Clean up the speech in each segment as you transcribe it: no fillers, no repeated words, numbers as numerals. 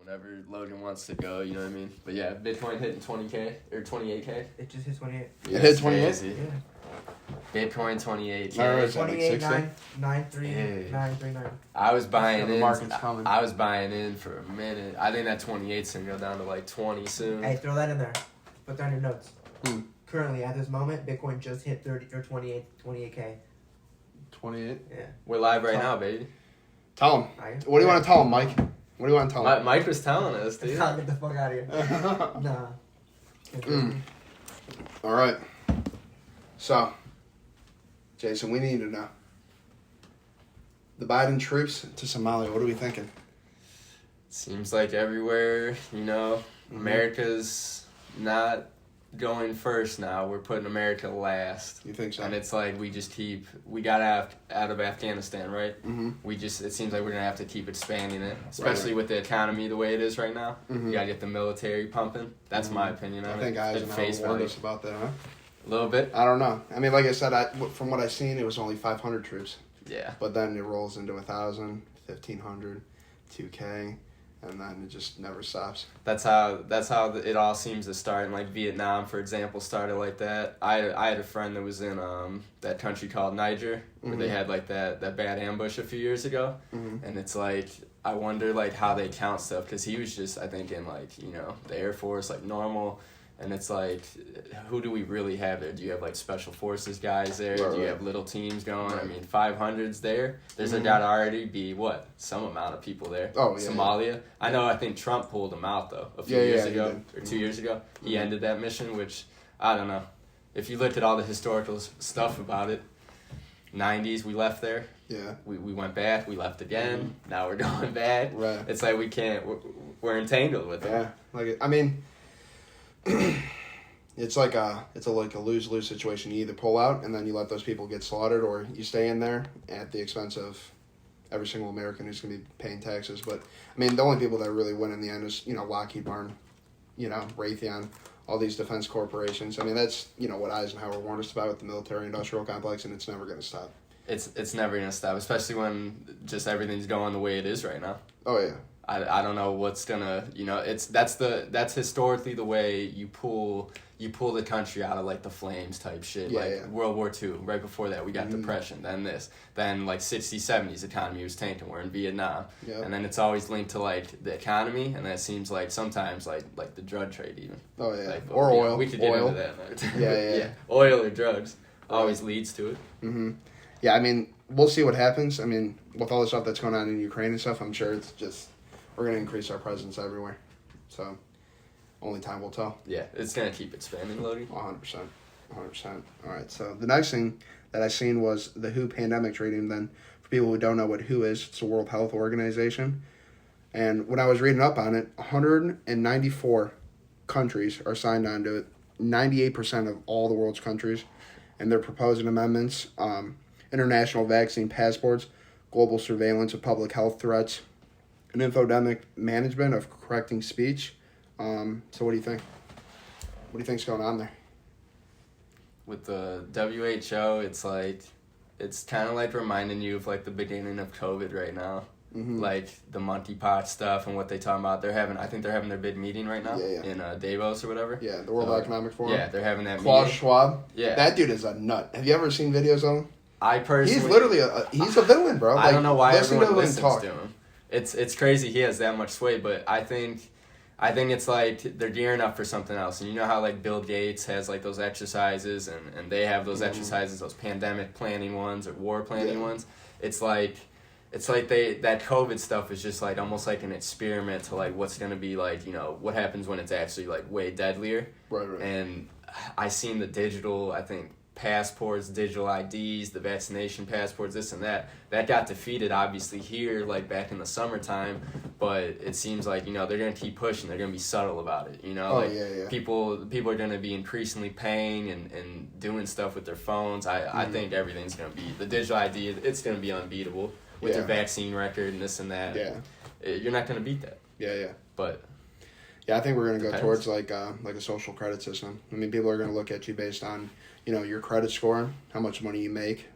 whenever Logan wants to go, you know what I mean? But yeah, Bitcoin hitting 20K or 28K. It just hit 28. Yeah, it hit 28? Yeah. Bitcoin 28K. No, it's 28,939. I was buying the in. market's coming. I was buying in for a minute. I think that 28's gonna go down to like 20 soon. Hey, throw that in there. Put that in your notes. Hmm. Currently, at this moment, Bitcoin just hit 28K. 28. Yeah. We're live right now, baby. Tell him. What do you want to tell him, Mike? What do you want to tell him? Mike was telling us, dude. Get the fuck out of here. Nah. All right. So, Jason, we need to know. The Biden troops to Somalia, what are we thinking? Seems like everywhere, America's not going first now. We're putting America last. You think so? And it's like we got out of Afghanistan, right? Mm-hmm. It seems like we're going to have to keep expanding it, especially with the economy the way it is right now. Mm-hmm. You got to get the military pumping. That's my opinion on it. I think Eisenhower warned us about that, huh? A little bit. I don't know. I mean, like I said, from what I've seen, it was only 500 troops. Yeah. But then it rolls into 1,000, 1,500, 2K, and then it just never stops. That's how it all seems to start. And like Vietnam, for example, started like that. I had a friend that was in that country called Niger, where they had like that bad ambush a few years ago, and it's like I wonder like how they count stuff, because he was just, I think, in like the Air Force, like normal. And it's like, who do we really have there? Do you have like special forces guys there? Right, do you have little teams going? I mean, 500's there. There's got to already be some amount of people there. Oh, yeah. Somalia. I think Trump pulled them out though a few years ago or 2 years ago. He ended that mission, which I don't know. If you looked at all the historical stuff about it, 90s we left there. Yeah. We went back. We left again. Now we're going back. Right. It's like we're entangled with it. Yeah. I mean. It's like a lose-lose situation. You either pull out and then you let those people get slaughtered, or you stay in there at the expense of every single American who's going to be paying taxes. But I mean, the only people that really win in the end is Lockheed Martin, Raytheon, all these defense corporations. I mean, that's what Eisenhower warned us about with the military-industrial complex, and it's never going to stop. It's never going to stop, especially when just everything's going the way it is right now. Oh yeah. I don't know what's gonna that's historically the way you pull the country out of like the flames type shit. World War II, right before that we got depression, then like 60s, 70s economy was tanking, we're in Vietnam. Yep. And then it's always linked to like the economy, and that seems like sometimes like the drug trade even. Oh yeah. Like, or oil. We could get oil. into that. Yeah. Oil or drugs always leads to it. Mm-hmm. Yeah, I mean, we'll see what happens. I mean, with all the stuff that's going on in Ukraine and stuff, I'm sure it's just we're going to increase our presence everywhere. So, only time will tell. Yeah, it's going to keep expanding, Logan. 100%. All right, so the next thing that I seen was the WHO pandemic rating. Then, for people who don't know what WHO is, it's the World Health Organization. And when I was reading up on it, 194 countries are signed on to it, 98% of all the world's countries. And they're proposing amendments, international vaccine passports, global surveillance of public health threats, an infodemic management of correcting speech. So what do you think? What do you think's going on there? With the WHO, it's kind of like reminding you of like the beginning of COVID right now. Mm-hmm. Like the monkeypox stuff and what they talking about. I think they're having their big meeting right now in Davos or whatever. Yeah, the World Economic Forum. Yeah, they're having that Klaus meeting. Schwab. Yeah. That dude is a nut. Have you ever seen videos of him? I personally... He's literally he's a villain, bro. I don't know why everyone listens to him. It's crazy he has that much sway, but I think it's like they're gearing up for something else. And you know how like Bill Gates has like those exercises and they have those exercises, those pandemic planning ones or war planning ones. It's like that COVID stuff is just like almost like an experiment to like what's gonna be like, what happens when it's actually like way deadlier. Right. And I seen the digital, I think, passports, digital IDs, the vaccination passports, this and that got defeated obviously here like back in the summertime, but it seems like they're gonna keep pushing. They're gonna be subtle about it. People are gonna be increasingly paying and doing stuff with their phones. I think everything's gonna be the digital ID. It's gonna be unbeatable with your vaccine record and this and that. You're not gonna beat that. But I think we're gonna go towards like a social credit system. I mean, people are gonna look at you based on your credit score, how much money you make,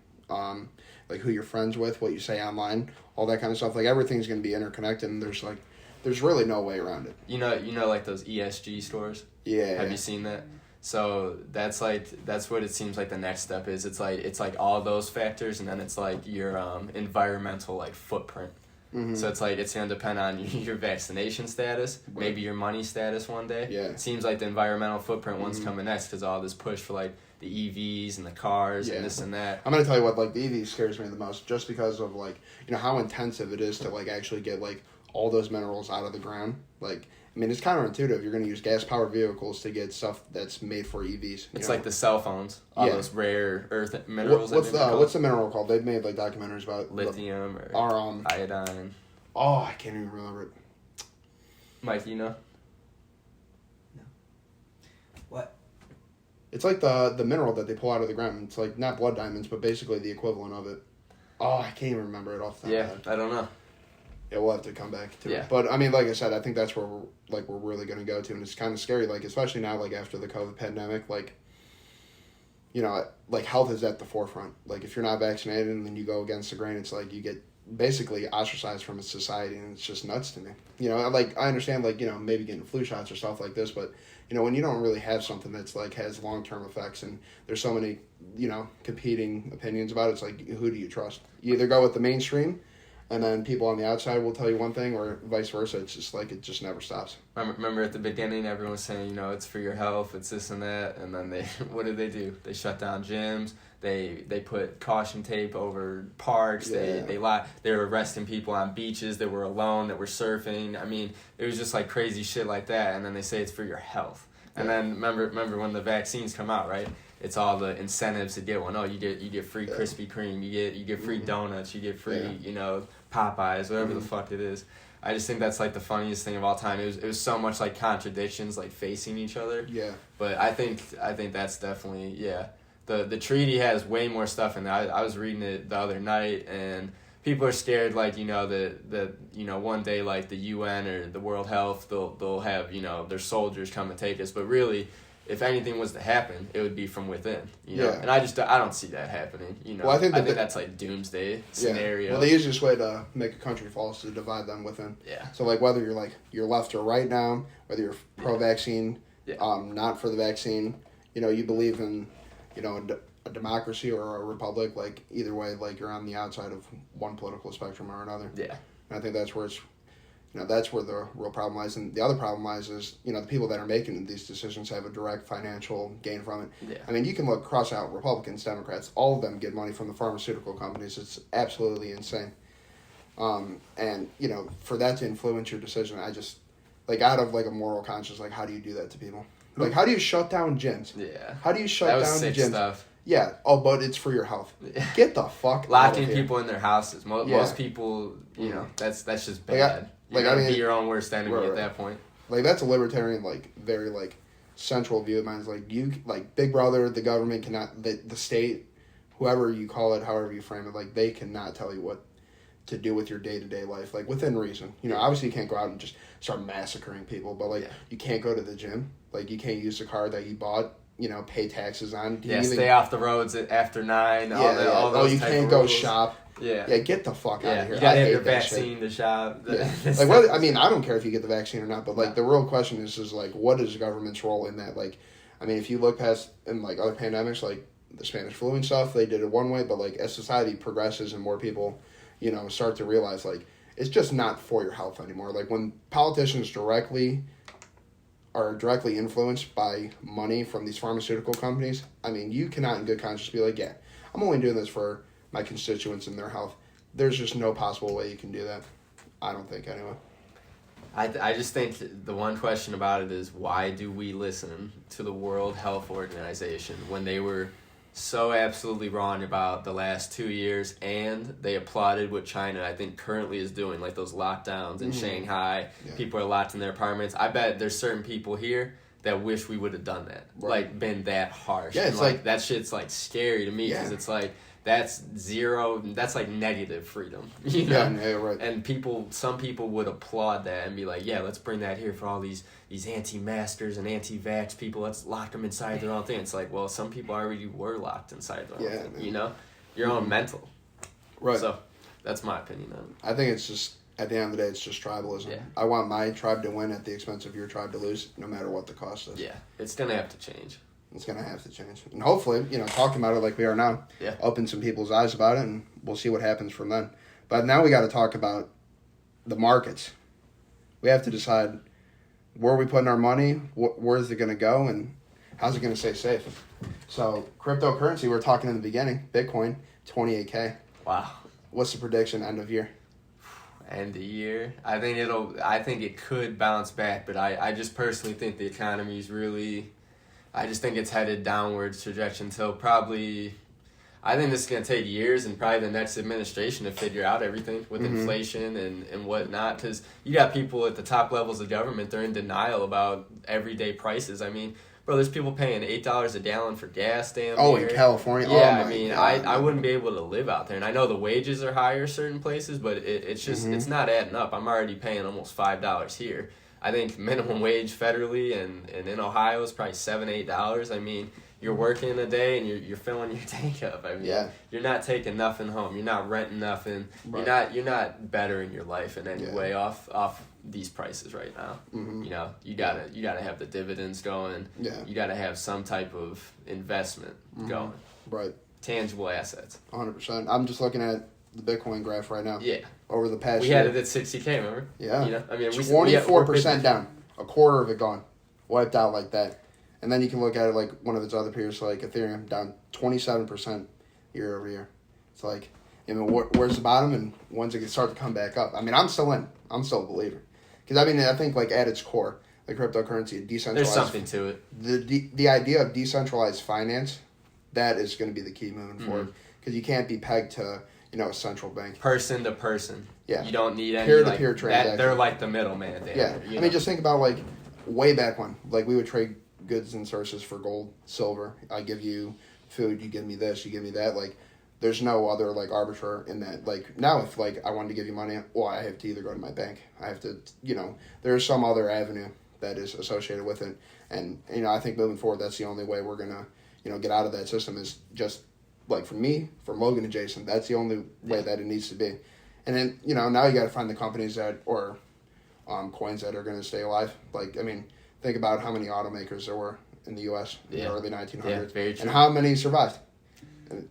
like who you're friends with, what you say online, all that kind of stuff. Like everything's going to be interconnected, and there's like there's really no way around it. You know, like those ESG stores. Yeah. Have you seen that? So that's what it seems like the next step is. It's like all those factors, and then it's like your environmental like footprint. Mm-hmm. So it's like it's gonna depend on your vaccination status, maybe your money status one day. Yeah. It seems like the environmental footprint one's coming next because all this push for like the EVs and the cars and this and that. I'm gonna tell you what, like the EV scares me the most, just because of like how intensive it is to like actually get like all those minerals out of the ground. Like, I mean, it's counterintuitive. You're going to use gas-powered vehicles to get stuff that's made for EVs. It's like the cell phones, all those rare earth minerals. What's the mineral called? They've made like documentaries about lithium or iodine. Oh, I can't even remember it. Mike, you know? No. What? It's like the mineral that they pull out of the ground. It's like not blood diamonds, but basically the equivalent of it. Oh, I can't even remember it off the top of my head. I don't know. Yeah, we'll have to come back to it. But I mean, like I said, I think that's where we're really going to go to, and it's kind of scary. Like, especially now, like after the COVID pandemic, like, like health is at the forefront. Like, if you're not vaccinated and then you go against the grain, it's like you get basically ostracized from society, and it's just nuts to me. Like I understand, like maybe getting flu shots or stuff like this, but when you don't really have something that's like has long-term effects, and there's so many competing opinions about it, it's like, who do you trust? You either go with the mainstream, and then people on the outside will tell you one thing, or vice versa. It's just like, it just never stops. Remember at the beginning, everyone was saying, it's for your health, it's this and that, and then what did they do? They shut down gyms. They put caution tape over parks. Yeah. They were arresting people on beaches that were alone, that were surfing. I mean, it was just like crazy shit like that. And then they say it's for your health. And then remember when the vaccines come out, right? It's all the incentives to get one. Oh, you get free Krispy Kreme. You get free donuts. You get free Popeyes, whatever the fuck it is. I just think that's like the funniest thing of all time. It was so much like contradictions, like facing each other. Yeah. But I think that's definitely The treaty has way more stuff in there. I was reading it the other night, and people are scared, like, that one day, like, the UN or the World Health, they'll have, their soldiers come and take us. But really, if anything was to happen, it would be from within, And I don't see that happening, Well, I think that's, like, doomsday scenario. Well, the easiest way to make a country fall is to divide them within. Yeah. So, like, whether you're left or right now, whether you're pro-vaccine, not for the vaccine, you believe in a democracy or a republic, like either way, like you're on the outside of one political spectrum or another. Yeah. And I think that's where that's where the real problem lies. And the other problem lies is, the people that are making these decisions have a direct financial gain from it. Yeah. I mean, you can cross out Republicans, Democrats, all of them get money from the pharmaceutical companies. It's absolutely insane. And, for that to influence your decision, I just, like, out of like a moral conscience, like, how do you do that to people? Like, how do you shut down gyms? Yeah. How do you shut down gyms? Stuff. Yeah. Oh, but it's for your health. Get the fuck Locking out of here. people in their houses. Most people, that's just bad. You're gonna be your own worst enemy at that point. Like, that's a libertarian, like, very, like, central view of mine. Is like, Big Brother, the government cannot, the state, whoever you call it, however you frame it, like, they cannot tell you what to do with your day-to-day life, like, within reason. Obviously you can't go out and just start massacring people, but, like, you can't go to the gym. Like, you can't use the car that you bought, pay taxes on. Stay off the roads after 9. All those you can't go shop. Yeah, get the fuck out of here. You gotta have your vaccine to shop. Like, whether, I mean, I don't care if you get the vaccine or not, but, like, the real question is, like, what is the government's role in that? Like, I mean, if you look past, in, like, other pandemics, like, the Spanish flu and stuff, they did it one way, but, like, as society progresses and more people, start to realize, like, it's just not for your health anymore. Like, when politicians are directly influenced by money from these pharmaceutical companies, I mean, you cannot in good conscience be like, yeah, I'm only doing this for my constituents and their health. There's just no possible way you can do that. I don't think, anyway. I just think the one question about it is, why do we listen to the World Health Organization when they were so absolutely wrong about the last 2 years, and they applauded what China, I think, currently is doing, like those lockdowns in Shanghai. Yeah. People are locked in their apartments. I bet there's certain people here that wish we would have done that, like, been that harsh. Yeah, it's and, like, that shit's, like, scary to me, because it's like, that's like negative freedom, Yeah, right. And some people would applaud that and be like, yeah, let's bring that here for all these anti-maskers and anti-vax people. Let's lock them inside their own thing. It's like, well, some people already were locked inside their own thing, your own mental. Right. So that's my opinion on it. I think it's just at the end of the day, it's just tribalism. Yeah. I want my tribe to win at the expense of your tribe to lose, no matter what the cost is. Yeah, it's gonna have to change. It's going to have to change. And hopefully, talking about it like we are now, open some people's eyes about it, and we'll see what happens from then. But now we got to talk about the markets. We have to decide where are we putting our money, where is it going to go, and how's it going to stay safe. So cryptocurrency, we were talking in the beginning, Bitcoin, 28K. Wow. What's the prediction end of year? End of year. I think it could bounce back, but I just personally think the economy's really... I just think it's headed downwards trajectory until probably... I think this is going to take years and probably the next administration to figure out everything with inflation and whatnot. Because you got people at the top levels of government, they're in denial about everyday prices. I mean, bro, there's people paying $8 a gallon for gas damn near. In California? Yeah, oh my God. I God. wouldn't be able to live out there. And I know the wages are higher certain places, but it's just it's not adding up. I'm already paying almost $5 here. I think minimum wage federally and in Ohio is probably $7-8. I mean, you're working a day and you're filling your tank up. I mean, you're not taking nothing home. You're not renting nothing. Right. You're not bettering your life in any way off these prices right now. You gotta have the dividends going. Yeah. You gotta have some type of investment going. Right. Tangible assets. 100%. I'm just looking at the Bitcoin graph right now. Yeah. Over the past We year. had it at 60K, remember? Yeah. I mean, 24% down. A quarter of it gone. Wiped out like that. And then you can look at it like one of its other peers, like Ethereum, down 27% year over year. It's like, where's the bottom and when's it going to start to come back up? I mean, I'm still in. I'm still a believer. Because, I think, like, at its core, the cryptocurrency, decentralized... There's something to it. The idea of decentralized finance, that is going to be the key moving forward. Because you can't be pegged to... a central bank. Person to person. Yeah. You don't need any peer-to-peer transaction. They're like the middleman there. Yeah. I mean, just think about like way back when. Like we would trade goods and services for gold, silver. I give you food, you give me this, you give me that. Like there's no other like arbiter in that. Like now if like I wanted to give you money, well I have to either go to my bank. I have to there's some other avenue that is associated with it. And I think moving forward that's the only way we're gonna, get out of that system is just like for me, for Logan and Jason, that's the only way that it needs to be. And then, now you got to find the companies or coins that are going to stay alive. Like, I mean, think about how many automakers there were in the U.S. in the early 1900s. Yeah, very true. And how many survived?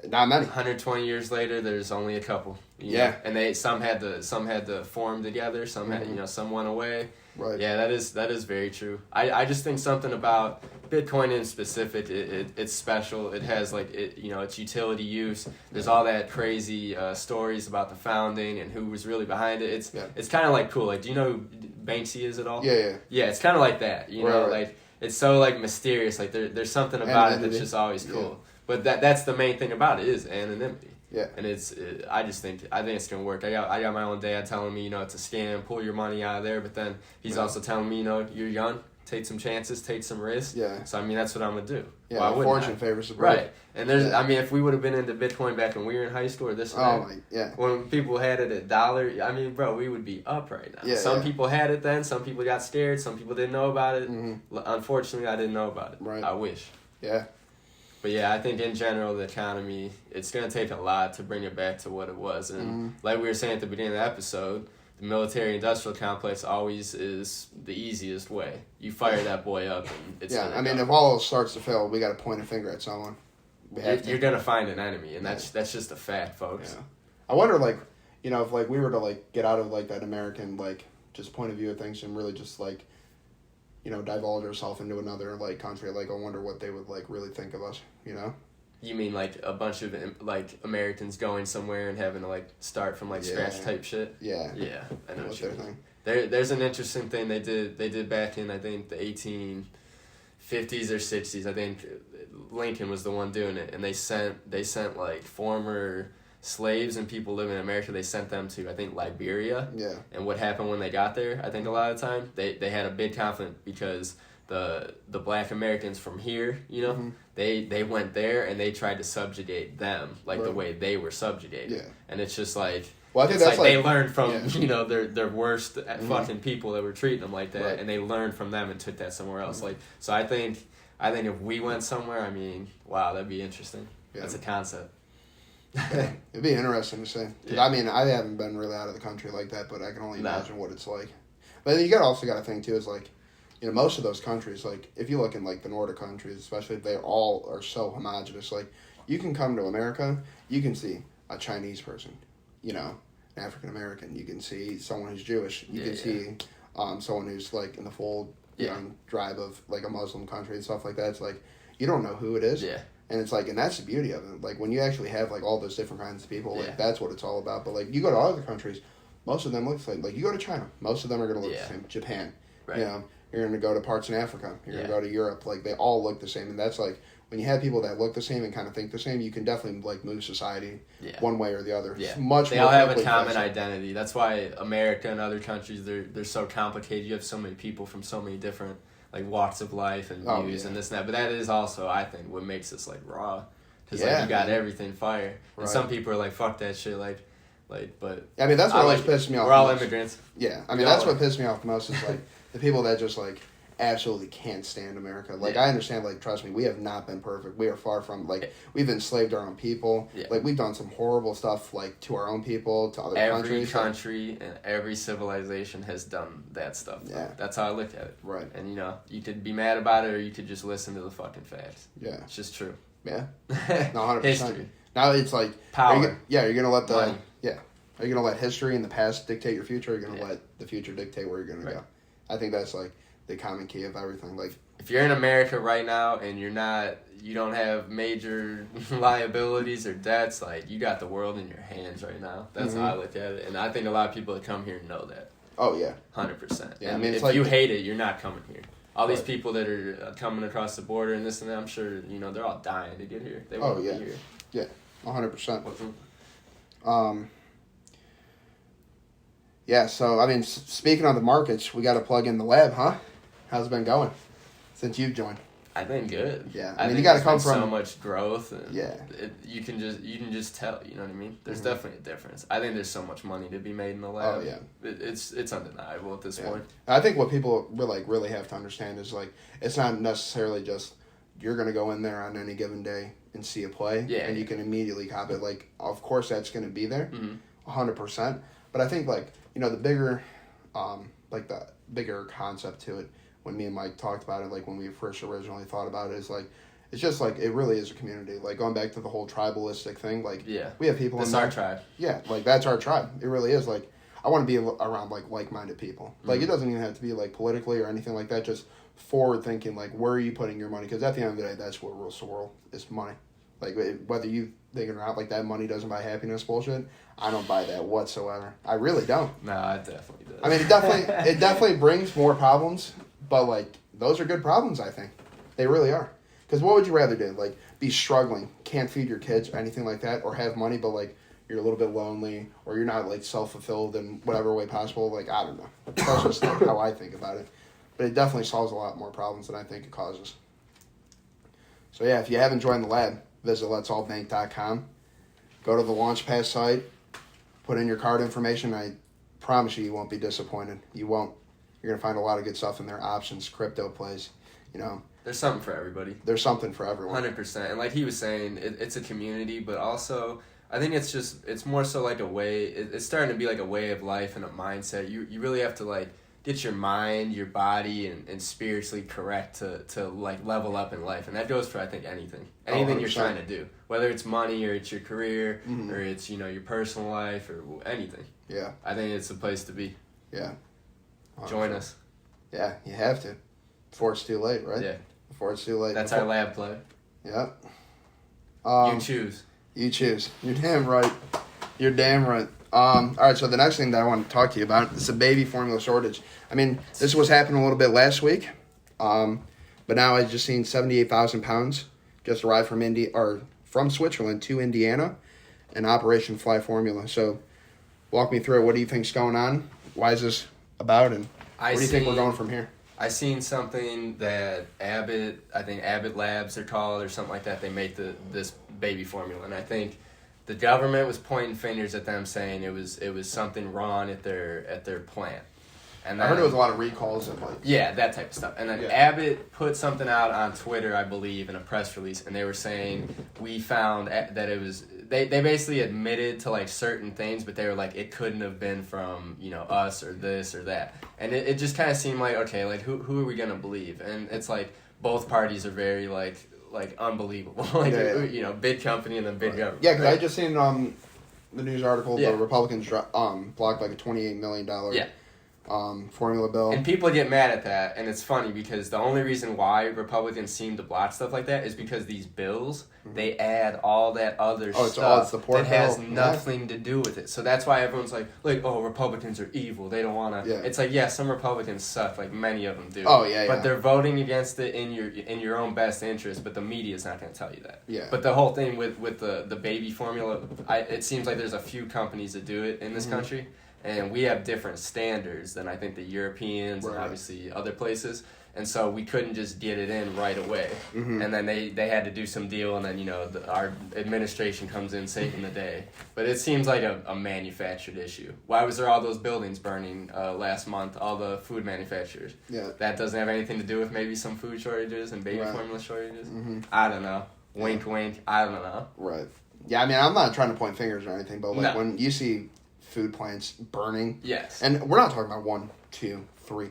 Not many. 120 years later, there's only a couple. Yeah. And some had to form together. Some had, some went away. Right. Yeah, that is very true. I just think something about Bitcoin in specific, it's special. It has its utility use. There's all that crazy stories about the founding and who was really behind it. It's kind of like cool. Like, do you know who Banksy is at all? Yeah. Yeah, it's kind of like that. Right. Like it's so like mysterious. Like there's something about it that's just always cool. Yeah. But that's the main thing about it is anonymity. Yeah. And I think it's gonna work. I got my own dad telling me, it's a scam, pull your money out of there. But then he's also telling me, you're young, take some chances, take some risks. Yeah. So I mean, that's what I'm gonna do. Yeah. Well, fortune favors the brave. Right. And I mean, if we would have been into Bitcoin back when we were in high school or this and that, when people had it $1, I mean, bro, we would be up right now. Yeah, some people had it then. Some people got scared. Some people didn't know about it. Unfortunately, I didn't know about it. Right. I wish. Yeah. But yeah, I think in general, the economy, it's going to take a lot to bring it back to what it was. And like we were saying at the beginning of the episode, the military-industrial complex always is the easiest way. You fire that boy up and it's I mean, if all else starts to fail, we got to point a finger at someone. You're going to find an enemy, and that's just a fact, folks. Yeah. I wonder, if, we were to, get out of, that American, just point of view of things and really just, divulge ourselves into another country. I wonder what they would really think of us. You mean a bunch of Americans going somewhere and having to start from scratch type shit? Yeah. Yeah, I know what you mean. Thing. There's an interesting thing they did back in I think the 1850s or 60s. I think Lincoln was the one doing it, and they sent former slaves and people living in America, they sent them to, I think, Liberia. Yeah. And what happened when they got there, I think a lot of the time, they had a big conflict because the black Americans from here, they went there and they tried to subjugate them the way they were subjugated. Yeah. And it's just well, I think that's they learned from, their worst fucking people that were treating them like that, right. and they learned from them and took that somewhere else. So I think if we went somewhere, I mean, wow, that'd be interesting. Yeah. That's a concept. Yeah, it'd be interesting to see. 'Cause, Yeah. I mean, I haven't been really out of the country like that, but I can only No. imagine what it's like. But you also got to think too is like, most of those countries, like if you look in like the Nordic countries, especially, they all are so homogenous. Like you can come to America, you can see a Chinese person, an African American. You can see someone who's Jewish. You can see someone who's like in the full tribe of like a Muslim country and stuff like that. It's like you don't know who it is. Yeah. And it's like, and that's the beauty of it. Like when you actually have like all those different kinds of people, like Yeah. that's what it's all about. But like you go to other countries, most of them look like you go to China, most of them are going to look Yeah. the same. Japan, Right. you're going to go to parts in Africa, you're going to go to Europe, like they all look the same. And that's like when you have people that look the same and kind of think the same, you can definitely like move society one way or the other. Yeah. It's much they more all have a quickly common faster. identity. That's why America and other countries they're so complicated. You have so many people from so many different like walks of life and views and this and that. But that is also, I think, what makes us like raw. Because like, you got everything fire. And some people are like, fuck that shit. But I mean, that's what always pisses me off. We're all most. immigrants. Yeah, I mean, that's what pissed me off the most is like the people that just like absolutely can't stand America. Like I understand, like trust me, we have not been perfect. We are far from like we've enslaved our own people. Yeah. Like we've done some horrible stuff like to our own people, to other countries. Every country and every civilization has done that stuff. Yeah. That's how I look at it. Right. And you could be mad about it or you could just listen to the fucking facts. Yeah. It's just true. Yeah. No, 100%. History. Now it's like Power. You're gonna let the Money. Are you gonna let history and the past dictate your future? Or are you gonna Yeah. let the future dictate where you're gonna go? I think that's like the common key of everything. Like if you're in America right now and you don't have major liabilities or debts, like you got the world in your hands right now. That's how I look at it, and I think a lot of people that come here know that. Oh yeah, 100%. Yeah, and I mean, it's if like you hate it, you're not coming here. All these people that are coming across the border and this and that, I'm sure they're all dying to get here. They want to be here. Yeah, 100%. Mhm. Yeah, so, I mean, speaking of the markets, we got to plug in the lab, huh? How's it been going since you've joined? I think good. Yeah, I mean, think you got to there's come been from so much growth. And Yeah. you can just tell. You know what I mean? There's definitely a difference. I think there's so much money to be made in the lab. Oh, yeah. It's undeniable at this point. I think what people really have to understand is, like, it's not necessarily just you're going to go in there on any given day and see a play, and you can immediately copy it. Like, of course, that's going to be there, 100%. But I think, like, the bigger, the bigger concept to it, when me and Mike talked about it, like when we first originally thought about it, is like, it's just like, it really is a community. Like going back to the whole tribalistic thing, like we have people That's our tribe. Yeah, like that's our tribe. It really is. Like I want to be around like-minded people. Like it doesn't even have to be like politically or anything like that. Just forward thinking, like where are you putting your money? Because at the end of the day, that's what rules the world is money. Like whether you think it or not, like that money doesn't buy happiness bullshit. I don't buy that whatsoever. I really don't. No, I definitely do. I mean, it definitely brings more problems, but like those are good problems. I think they really are. Because what would you rather do? Like be struggling, can't feed your kids, or anything like that, or have money, but like you're a little bit lonely, or you're not like self-fulfilled in whatever way possible. Like I don't know. That's just like how I think about it. But it definitely solves a lot more problems than I think it causes. So yeah, if you haven't joined the lab, visit letsallbank.com. Go to the Launchpad site. Put in your card information. I promise you won't be disappointed. You won't. You're going to find a lot of good stuff in there. Options, crypto plays, There's something for everybody. There's something for everyone. 100%. And like he was saying, it's a community, but also I think it's more so like a way, it's starting to be like a way of life and a mindset. You really have to like get your mind, your body, and spiritually correct to like level up in life. And that goes for, I think, anything you're trying to do, whether it's money or it's your career or it's, your personal life or anything. Yeah. I think it's a place to be. Yeah. 100%. Join us. Yeah, you have to. Before it's too late, right? Yeah. Before it's too late. That's our lab play. Yeah. You choose. You choose. You're damn right. You're damn right. All right, so the next thing that I want to talk to you about is the baby formula shortage. I mean, this was happening a little bit last week, but now I've just seen 78,000 pounds just arrived from Switzerland to Indiana, in Operation Fly Formula. So, walk me through it. What do you think's going on? Why is this about, and where do you think we're going from here? I seen something that Abbott, I think Abbott Labs are called or something like that. They make this baby formula, and I think the government was pointing fingers at them, saying it was something wrong at their plant. And then, I heard it was a lot of recalls and like that type of stuff. And then Abbott put something out on Twitter, I believe, in a press release, and they were saying we found that they basically admitted to like certain things, but they were like, it couldn't have been from, you know, us or this or that. And it just kind of seemed like, okay, like who are we going to believe? And it's like both parties are very like unbelievable. Like, you know, big company and then big government. Yeah, because I just seen the news article, Yeah. the Republicans blocked like a $28 million formula bill. And people get mad at that, and it's funny because the only reason why Republicans seem to block stuff like that is because these bills, they add all that other stuff that has nothing to do with it. So that's why everyone's like, oh, Republicans are evil. They don't want to. Yeah. It's like, yeah, some Republicans suck, like many of them do. Oh, yeah, But they're voting against it in your own best interest, but the media's not going to tell you that. Yeah. But the whole thing with the baby formula, it seems like there's a few companies that do it in this country. And we have different standards than I think the Europeans and obviously other places. And so we couldn't just get it in right away. Mm-hmm. And then they had to do some deal, and then, you know, our administration comes in saving the day. But it seems like a manufactured issue. Why was there all those buildings burning last month, all the food manufacturers? Yeah. That doesn't have anything to do with maybe some food shortages and baby formula shortages? Mm-hmm. I don't know. Wink, wink. I don't know. Right. Yeah, I mean, I'm not trying to point fingers or anything, but like when you see food plants burning. Yes. And we're not talking about 1, 2, 3.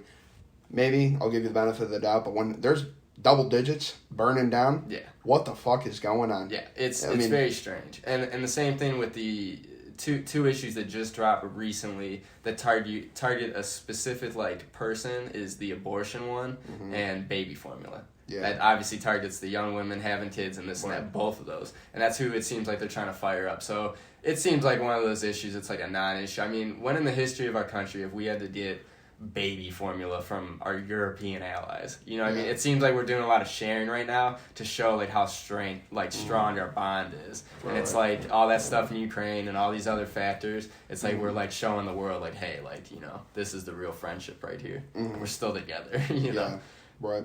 Maybe I'll give you the benefit of the doubt, but when there's double digits burning down, what the fuck is going on? Yeah, it's very strange. And the same thing with the two issues that just dropped recently that target a specific like person is the abortion one and baby formula. Yeah. That obviously targets the young women having kids and this and that, both of those. And that's who it seems like they're trying to fire up. So it seems like one of those issues, it's like a non-issue. I mean, when in the history of our country have we had to get baby formula from our European allies? You know what I mean? It seems like we're doing a lot of sharing right now to show like how strong our bond is. Right. And it's like all that stuff in Ukraine and all these other factors, it's like we're like showing the world like, hey, like, you know, this is the real friendship right here. We're still together, you know? Right.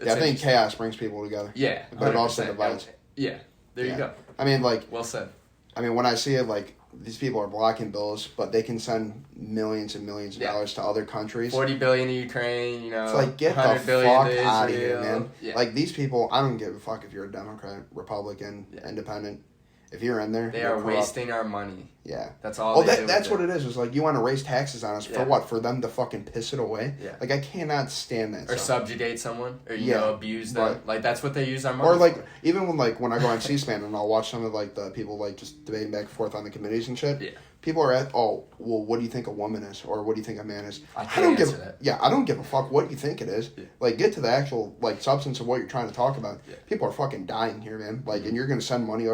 Yeah, I think chaos brings people together. Yeah. 100%. But it also divides. Yeah. There you go. I mean, like... Well said. I mean, when I see it, like, these people are blocking bills, but they can send millions and millions of dollars to other countries. $40 billion to Ukraine, you know. It's like, get the fuck out of here, man. Yeah. Like, these people, I don't give a fuck if you're a Democrat, Republican, Independent. If you're in there, they are wasting our money. Yeah. That's all they do. That's what it is. It's like, you want to raise taxes on us for what? For them to fucking piss it away? Yeah. Like, I cannot stand that. Or subjugate someone. Or, you know, abuse them. Right. Like, that's what they use our money for. Or, like, even when I go on C-SPAN and I'll watch some of, like, the people, like, just debating back and forth on the committees and shit. Yeah. People are well, what do you think a woman is? Or what do you think a man is? I don't give that. Yeah, I don't give a fuck what you think it is. Yeah. Like, get to the actual, like, substance of what you're trying to talk about. Yeah. People are fucking dying here, man. Like, and you're going to send money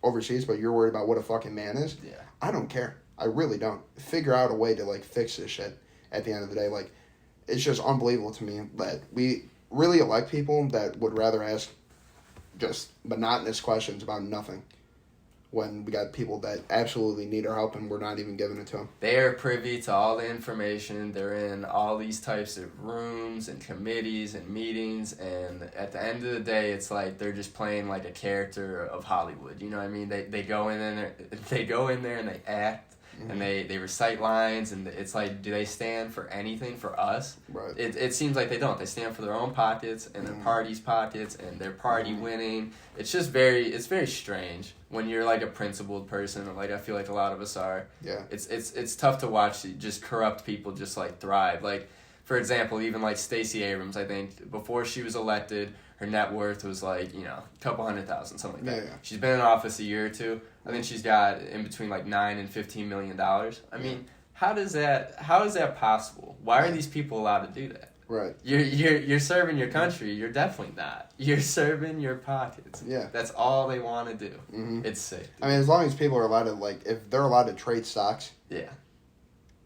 overseas, but you're worried about what a fucking man is? Yeah. I don't care. I really don't. Figure out a way to, like, fix this shit at the end of the day. Like, it's just unbelievable to me that we really elect people that would rather ask just monotonous questions about nothing when we got people that absolutely need our help and we're not even giving it to them. They are privy to all the information. They're in all these types of rooms and committees and meetings, and at the end of the day, it's like they're just playing like a character of Hollywood. You know what I mean? They go in there and they act. And they recite lines, and it's like, do they stand for anything for us? Right. It seems like they don't. They stand for their own pockets and their party's pockets and their party winning. It's just very strange when you're like a principled person, like I feel like a lot of us are. Yeah. It's tough to watch just corrupt people just like thrive. Like, for example, even like Stacey Abrams, I think before she was elected, her net worth was like, you know, a couple $100,000, something like that. Yeah. She's been in office a year or two. I think she's got in between like $9 and $15 million. I mean, how is that possible? Why are these people allowed to do that? Right. You're serving your country. You're definitely not. You're serving your pockets. Yeah. That's all they want to do. Mm-hmm. It's sick. I mean, as long as people are allowed to, like, if they're allowed to trade stocks. Yeah.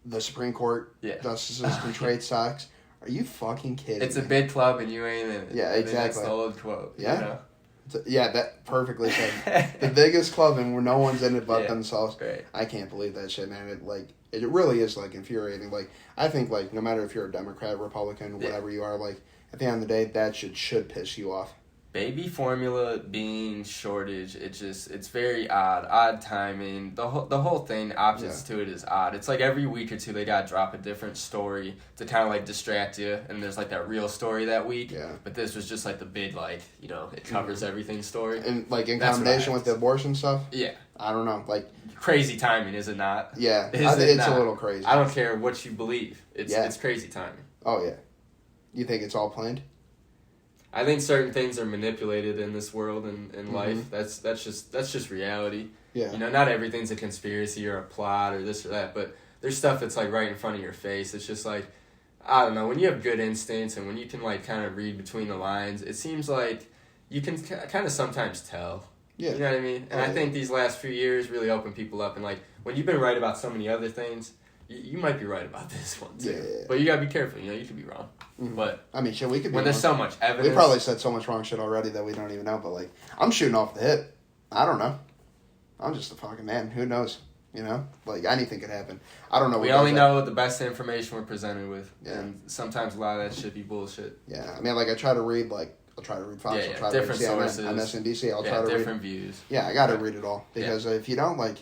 The Supreme Court justices can trade stocks. Are you fucking kidding me? It's a big club and you ain't in it. Yeah, exactly. That's the old quote. Yeah. You know? Yeah, that perfectly said. The biggest club and where no one's in it but themselves. Right. I can't believe that shit, man. It really is like infuriating. Like, I think like no matter if you're a Democrat, Republican, whatever you are, like at the end of the day, that should piss you off. Baby formula being shortage, it's very odd timing. The whole thing, opposites to it is odd. It's like every week or two they gotta drop a different story to kind of like distract you, and there's like that real story that week. Yeah. But this was just like the big, like, you know, it covers everything story. And like in That's combination with the abortion stuff. Yeah. I don't know, like Crazy timing, is it not? yeah, Is I think it it's not? a little crazy. I don't care what you believe. It's crazy timing. Oh yeah, you think it's all planned? I think certain things are manipulated in this world and in life. That's just reality. Yeah. You know, not everything's a conspiracy or a plot or this or that, but there's stuff that's like right in front of your face. It's just like, I don't know, when you have good instincts and when you can like kind of read between the lines, it seems like you can kind of sometimes tell. Yeah. You know what I mean? And I think these last few years really open people up. And like when you've been right about so many other things, you might be right about this one too. Yeah. But you gotta be careful. You know, you could be wrong. But I mean, shit, we could be when there's wrong. so much evidence, We probably said so much wrong shit already that we don't even know. But like, I'm shooting off the hip. I don't know. I'm just a fucking man. Who knows? You know, like anything could happen. I don't know. we what only does know the best information we're presented with, Yeah. and sometimes a lot of that should be bullshit. that. Yeah, I mean, like I try to read I'll try to read Fox. Yeah, I'll try different to read CNN, sources. MSNBC. I'll try to different read. views. Yeah, I got to read it all because if you don't, like,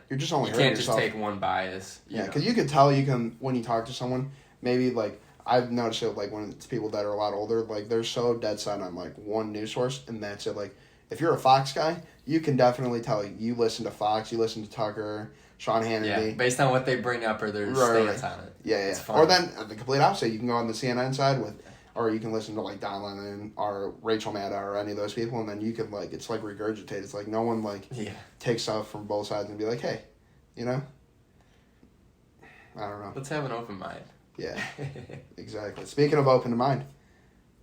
you're just only You hurting can't just yourself. take one bias. Yeah, because you can tell when you talk to someone, maybe like I've noticed it like when it's people that are a lot older, like they're so dead set on like one news source and that's it. Like if you're a Fox guy, you can definitely tell you listen to Fox, you listen to Tucker, Sean Hannity. Yeah, based on what they bring up or their stance on it. Yeah, It's yeah. fun. Or then the complete opposite. You can go on the CNN side or you can listen to like Don Lemon or Rachel Maddow or any of those people, and then you can like it's like regurgitate. It's like no one like takes stuff from both sides and be like, hey, you know. I don't know. Let's have an open mind. Yeah, exactly. Speaking of open mind,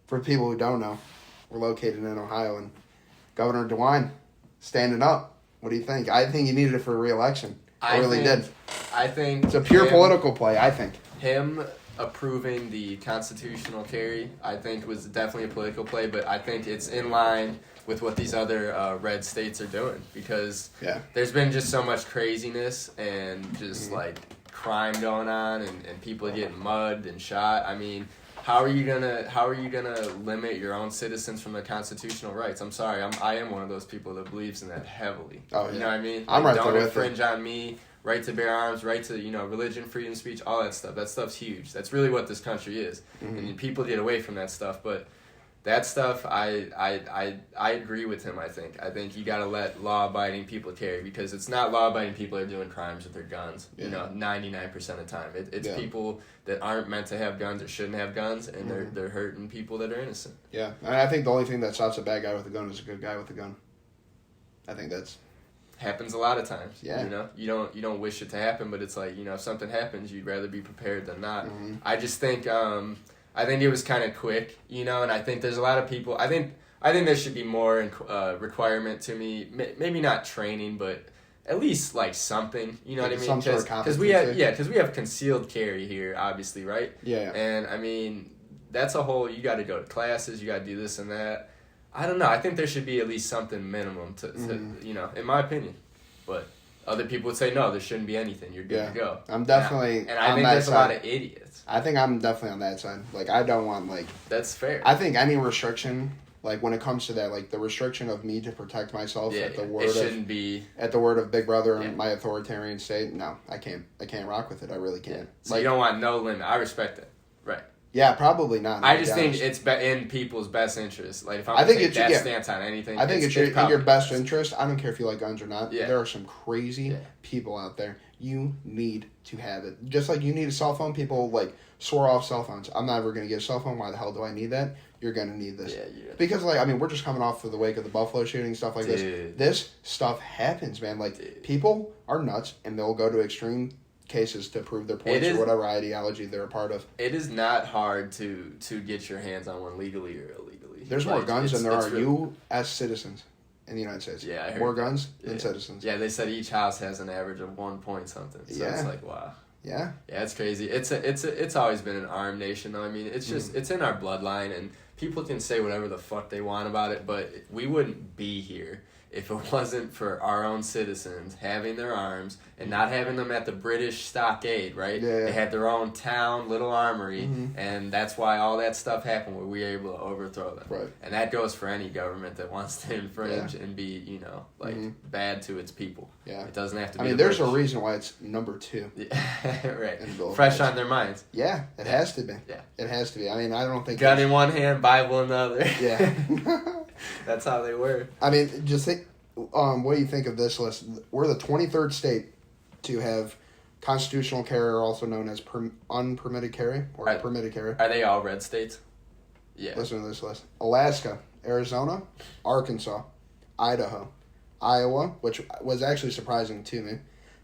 for people who don't know, we're located in Ohio, and Governor DeWine standing up. What do you think? I think he needed it for a re-election. I really did. I think It's a pure political play, I think. Him approving the constitutional carry, I think, was definitely a political play, but I think it's in line with what these other red states are doing because there's been just so much craziness and just like crime going on and people getting mugged and shot. I mean, how are you gonna limit your own citizens from their constitutional rights? I'm sorry, I am one of those people that believes in that heavily. Oh, yeah. You know what I mean? I'm right there don't with infringe on me. Right to bear arms, right to religion, freedom of speech, all that stuff. That stuff's huge. That's really what this country is, and people get away from that stuff. But that stuff, I agree with him. I think you gotta let law-abiding people carry because it's not law-abiding people that are doing crimes with their guns. Yeah. 99% of the time, it's people that aren't meant to have guns or shouldn't have guns, and they're hurting people that are innocent. Yeah, and I think the only thing that stops a bad guy with a gun is a good guy with a gun. I think that's. Happens a lot of times. Yeah. You don't wish it to happen, but it's like, if something happens, you'd rather be prepared than not. Mm-hmm. I just think I think it was kind of quick, and I think there's a lot of people. I think there should be more requirement to me. Maybe not training, but at least like something. You know what I mean? Some sort of Because we have concealed carry here, obviously, right? Yeah. And I mean, that's a whole. You got to go to classes. You got to do this and that. I don't know. I think there should be at least something minimum to in my opinion. But other people would say, no, there shouldn't be anything. You're good to go. I'm definitely And I think there's a lot of idiots. I think I'm definitely on that side. Like, I don't want, like... That's fair. I think any restriction, like, when it comes to that, like, the restriction of me to protect myself at the word it shouldn't be... At the word of Big Brother and my authoritarian state, no, I can't rock with it. I really can't. So you don't want no limit. I respect it. Right. Yeah, probably not. I just think it's in people's best interest. Like, if I'm going to take that stance on anything, I think it's in your best interest. I don't care if you like guns or not. Yeah. There are some crazy people out there. You need to have it. Just like you need a cell phone, people, like, swore off cell phones. I'm never going to get a cell phone. Why the hell do I need that? You're going to need this. Yeah. Because, like, I mean, we're just coming off of the wake of the Buffalo shooting, stuff like this. This stuff happens, man. Like, people are nuts, and they'll go to extreme cases to prove their points or whatever ideology they're a part of. It is not hard to get your hands on one legally or illegally. There's more guns than there are U.S. citizens in the United States. Yeah, I heard more guns than citizens. Yeah, they said each house has an average of 1 point something. So it's like, wow. Yeah. Yeah, it's crazy. It's always been an armed nation though. I mean, it's just it's in our bloodline, and people can say whatever the fuck they want about it, but we wouldn't be here if it wasn't for our own citizens having their arms and not having them at the British stockade, right? Yeah. They had their own town, little armory, and that's why all that stuff happened where we were able to overthrow them. Right. And that goes for any government that wants to infringe and be, bad to its people. Yeah. It doesn't have to be. I mean, there's a reason why it's number 2. Right. In Fresh on their minds. Yeah, it has to be. Yeah. It has to be. I mean, I don't think... Gun in one hand, Bible in the other. Yeah. That's how they were. I mean, just think... what do you think of this list? We're the 23rd state to have constitutional carry, also known as unpermitted carry, or permitted carry. Are they all red states? Yeah. Listen to this list. Alaska, Arizona, Arkansas, Idaho, Iowa, which was actually surprising to me,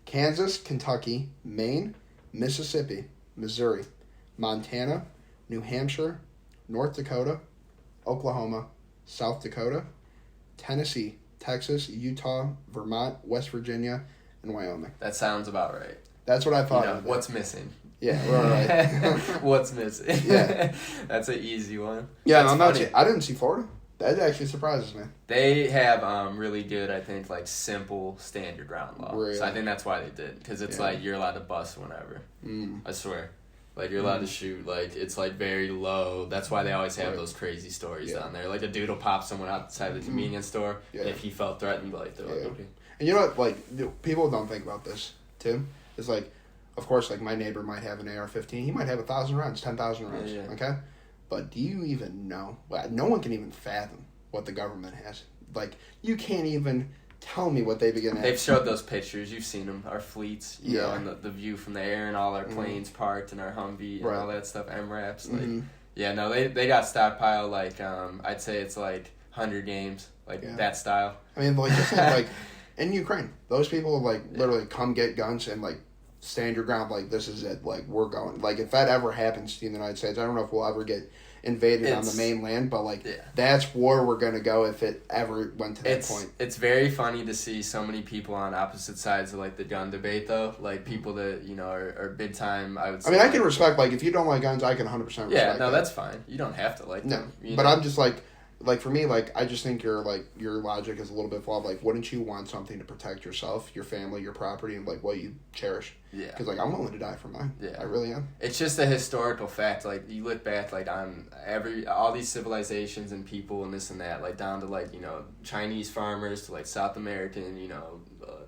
Kansas, Kentucky, Maine, Mississippi, Missouri, Montana, New Hampshire, North Dakota, Oklahoma, South Dakota, Tennessee, Texas, Utah, Vermont, West Virginia, and Wyoming. That sounds about right. That's what I thought. What's missing? Yeah, right. What's missing? Yeah. That's an easy one. Yeah, That's funny. I didn't see Florida. That actually surprises me. They have really good, I think, like simple standard ground law. Really? So I think that's why they did. Because it's like you're allowed to bust whenever. I swear. Like you're allowed to shoot. Like it's like very low. That's why they always have those crazy stories down there. Like a dude will pop someone outside the convenience store. Yeah. And if he felt threatened, like they're like, okay. And you know what? Like people don't think about this too. It's like, of course, like my neighbor might have an AR-15. He might have 1,000 rounds, 10,000 rounds. Yeah. Okay, but do you even know? Well, no one can even fathom what the government has. Like you can't even tell me what they begin to. They've showed those pictures. You've seen them. Our fleets, you know, and the view from the air, and all our planes parked, and our Humvee, and all that stuff. MRAPs, like, yeah, no, they got stockpile. Like, I'd say it's like 100 games, like that style. I mean, like just think, like in Ukraine, those people like literally come get guns and like stand your ground. Like this is it. Like we're going. Like if that ever happens to the United States, I don't know if we'll ever get invaded on the mainland, but like that's where we're gonna go if it ever went to that point. It's very funny to see so many people on opposite sides of like the gun debate though, like people that are big time. I would say, I mean, I can respect like if you don't like guns, I can 100% respect. Yeah, no, that. that's fine. You don't have to like them. But I'm just like for me, like I just think your logic is a little bit flawed. Like, wouldn't you want something to protect yourself, your family, your property, and like what you cherish? Yeah. Because like I'm willing to die for mine. Yeah. I really am. It's just a historical fact. Like you look back, like on all these civilizations and people and this and that, like down to like Chinese farmers to like South American,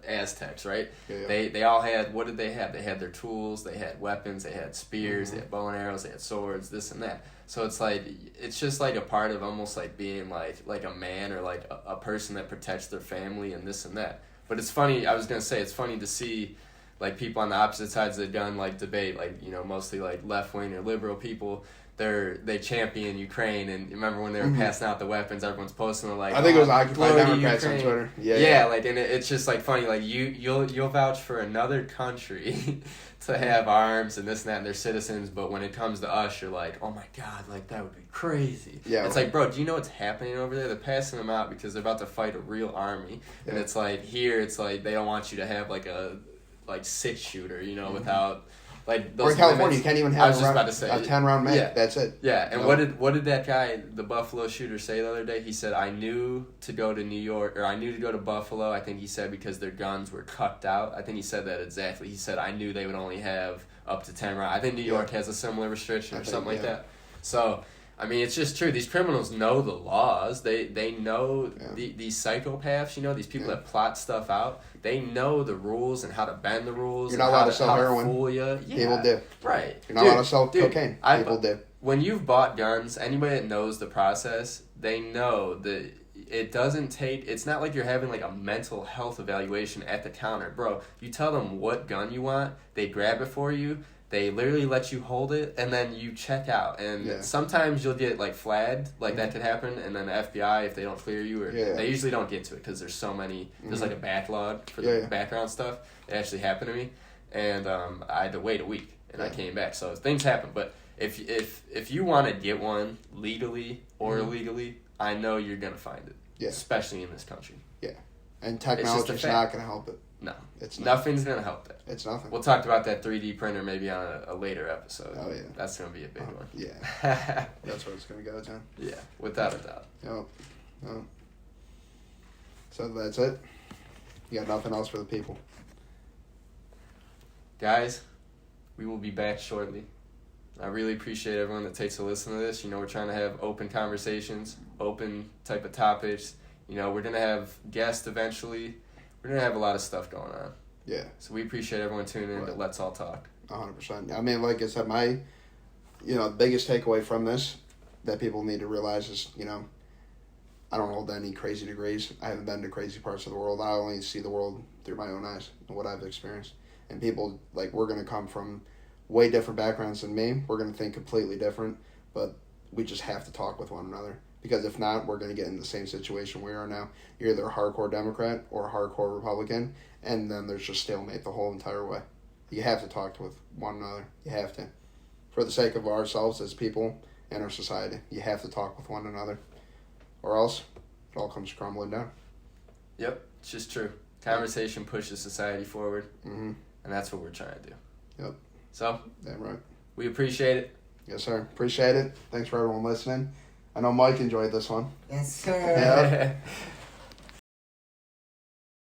Aztecs, right? Yeah. They all had, what did they have? They had their tools, they had weapons, they had spears, they had bow and arrows, they had swords, this and that. So it's like, it's just like a part of almost like being like a man or like a person that protects their family and this and that. But it's funny, I was going to say, it's funny to see like people on the opposite sides of the gun like debate, like, mostly like left-wing or liberal people. They champion Ukraine, and remember when they were passing out the weapons, everyone's posting like, I think it was Occupy glory to Democrats on Ukraine. Twitter. Yeah, like, and it's just like funny, like you'll vouch for another country to have arms and this and that and their citizens, but when it comes to us, you're like, oh my god, like that would be crazy. Yeah, it's like, bro, do you know what's happening over there? They're passing them out because they're about to fight a real army, and it's like here, it's like they don't want you to have like a 6-shooter, without. Like those or in California, limits. you can't even I have was just about to say, a 10-round mag. Yeah. That's it. Yeah, and what did that guy, the Buffalo shooter, say the other day? He said, I knew to go to New York, or I knew to go to Buffalo, I think he said, because their guns were cucked out. I think he said that exactly. He said, I knew they would only have up to 10 rounds. I think New York has a similar restriction or something like that. So, I mean, it's just true. These criminals know the laws. They know these psychopaths, these people that plot stuff out. They know the rules and how to bend the rules. You're not allowed to sell heroin. Fool you. Yeah. People do. Right. You're not allowed to sell cocaine. People do. When you've bought guns, anybody that knows the process, they know that it doesn't take... It's not like you're having like a mental health evaluation at the counter. Bro, you tell them what gun you want, they grab it for you, they literally let you hold it, and then you check out. And sometimes you'll get like flagged, like that could happen, and then the FBI, if they don't clear you, or they usually don't get to it because there's so many, there's like a backlog for the background stuff. It actually happened to me, and I had to wait a week, and I came back. So things happen, but if you want to get one legally or illegally, I know you're going to find it, especially in this country. Yeah, and technology's not going to help it. No, it's not. Nothing's gonna help that. It's nothing. We'll talk about that 3D printer maybe on a later episode. Oh yeah, that's gonna be a big one. Yeah, that's where it's gonna go to. Yeah, without a doubt. Yep. So that's it. You got nothing else for the people. Guys, we will be back shortly. I really appreciate everyone that takes a listen to this. We're trying to have open conversations, open type of topics. We're going to have guests eventually. We're going to have a lot of stuff going on. Yeah. So we appreciate everyone tuning in to Let's All Talk. 100%. I mean, like I said, the biggest takeaway from this that people need to realize is, I don't hold any crazy degrees. I haven't been to crazy parts of the world. I only see the world through my own eyes and what I've experienced. And people, we're going to come from way different backgrounds than me. We're going to think completely different, but we just have to talk with one another. Because if not, we're going to get in the same situation we are now. You're either a hardcore Democrat or a hardcore Republican, and then there's just stalemate the whole entire way. You have to talk with one another. You have to. For the sake of ourselves as people and our society, you have to talk with one another. Or else, it all comes crumbling down. Yep, it's just true. Conversation pushes society forward, Mm-hmm. and that's what we're trying to do. Yep. So, Damn right. we appreciate it. Yes, sir. Appreciate it. Thanks for everyone listening. I know Mike enjoyed this one. Yes, sir. Yeah.